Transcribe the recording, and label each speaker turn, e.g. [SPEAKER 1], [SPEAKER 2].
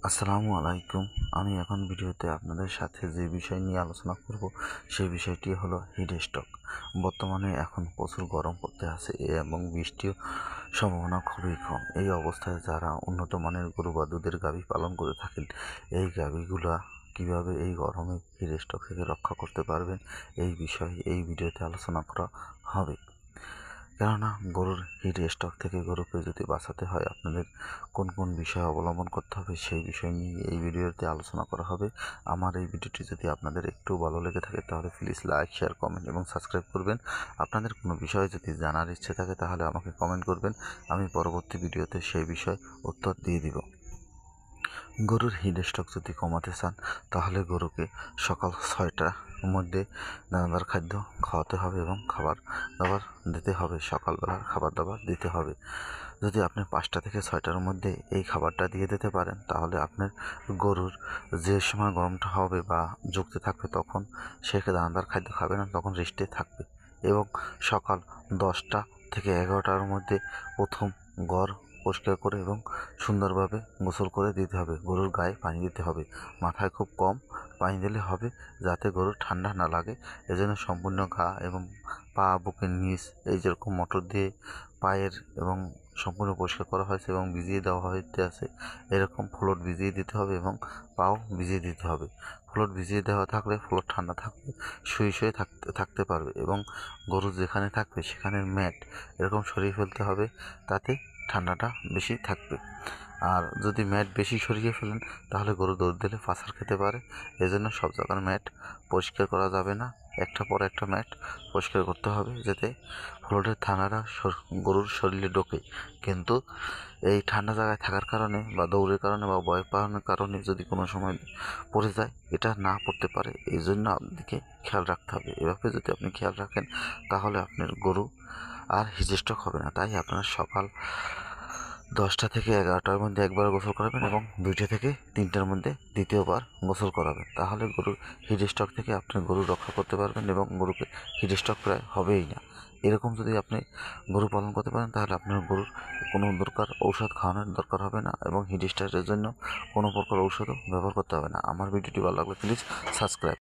[SPEAKER 1] আসসালামু আলাইকুম। আমি এখন ভিডিওতে আপনাদের সাথে যে বিষয় নিয়ে আলোচনা করব সেই বিষয়টি হলো হিট স্ট্রোক। বর্তমানে এখন প্রচুর গরম পড়তে আছে এবং বৃষ্টির সম্ভাবনা খুবই কম। এই অবস্থায় যারা উন্নত মানের গরু বা দুধের গাভী পালন করে থাকেন, এই গাভীগুলা কিভাবে এই গরমে হিট স্ট্রোক থেকে রক্ষা করতে পারবেন, এই বিষয়ে এই ভিডিওতে আলোচনা করা হবে। কেননা গরুর হিট স্ট্রোক থেকে গরুকে যদি বাঁচাতে হয়, আপনাদের কোন কোন বিষয় অবলম্বন করতে হবে সেই বিষয় নিয়ে এই ভিডিওতে আলোচনা করা হবে। আমার এই ভিডিওটি যদি আপনাদের একটু ভালো লেগে থাকে তাহলে প্লিজ লাইক, শেয়ার, কমেন্ট এবং সাবস্ক্রাইব করবেন। আপনাদের কোনো বিষয় যদি জানার ইচ্ছে থাকে তাহলে আমাকে কমেন্ট করবেন, আমি পরবর্তী ভিডিওতে সেই বিষয় উত্তর দিয়ে দিব। গরুর হিট স্ট্রোক যদি কমাতে চান তাহলে গরুকে সকাল 6টার মধ্যে দানাদার খাদ্য খাওয়াতে হবে এবং খাবার দাবার দিতে হবে। সকালবেলার খাবার দাবার দিতে হবে। যদি আপনি 5টা থেকে 6টার মধ্যে এই খাবারটা দিয়ে দিতে পারেন তাহলে আপনার গরুর যে সময় গরমটা হবে বা যুক্তি থাকবে তখন সে দানাদার খাদ্য খাবে না, তখন রেস্টে থাকবে। এবং সকাল 10টা থেকে 11টার মধ্যে প্রথম ঘর পরিষ্কার করে এবং সুন্দরভাবে গোসল করে দিতে হবে। গরুর গায়ে পানি দিতে হবে, মাথায় খুব কম পানি দিলে হবে যাতে গরুর ঠান্ডা না লাগে। এজন্য সম্পূর্ণ গা এবং পা, বুকের নিচ এই যেরকম মোটর দিয়ে পায়ের এবং সম্পূর্ণ পরিষ্কার করা হয়েছে এবং ভিজিয়ে দেওয়া হইতে আছে, এরকম ফ্লোর ভিজিয়ে দিতে হবে এবং পাও ভিজিয়ে দিতে হবে। ফ্লোর ভিজিয়ে দেওয়া থাকলে ফ্লোর ঠান্ডা থাকবে, শুয়ে শুয়ে থাকতে পারবে এবং গরু যেখানে থাকবে সেখানের ম্যাট এরকম সরিয়ে ফেলতে হবে, তাতে ঠান্ডাটা বেশি থাকবে। আর যদি ম্যাট বেশি সরিয়ে ফেলেন তাহলে গরু দৌড় দিলে পাছার খেতে পারে। এজন্য সব জায়গার ম্যাট পরিষ্কার করা যাবে না, একটা পর একটা ম্যাট পরিষ্কার করতে হবে যাতে ফ্লোরের ঠান্ডাটা গরুর শরীরে ঢোকে। কিন্তু এই ঠান্ডা জায়গায় থাকার কারণে বা দৌড়ের কারণে বা ভয় পাওয়ানোর কারণে যদি কোনো সময় পড়ে যায়, এটা না পড়তে পারে, এই জন্য আপনাকে খেয়াল রাখতে হবে। এভাবে যদি আপনি খেয়াল রাখেন তাহলে আপনার গরু আর হিট স্ট্রোক হবে না। তাই আপনার সকাল 10টা থেকে 11টার মধ্যে একবার গোসল করাবেন এবং 2টা থেকে 3টার মধ্যে দ্বিতীয়বার গোসল করাবেন। তাহলে গরুর হিট স্ট্রোক থেকে আপনি গরু রক্ষা করতে পারবেন এবং গরুকে হিট স্ট্রোক প্রায় হবেই না। এরকম যদি আপনি গরু পালন করতে পারেন তাহলে আপনার গরুর কোনো ঔষধ খাওয়ানোর দরকার হবে না এবং হিট স্ট্রোকের জন্য কোনো প্রকার ঔষধও ব্যবহার করতে হবে না। আমার ভিডিওটি ভালো লাগলে প্লিজ সাবস্ক্রাইব।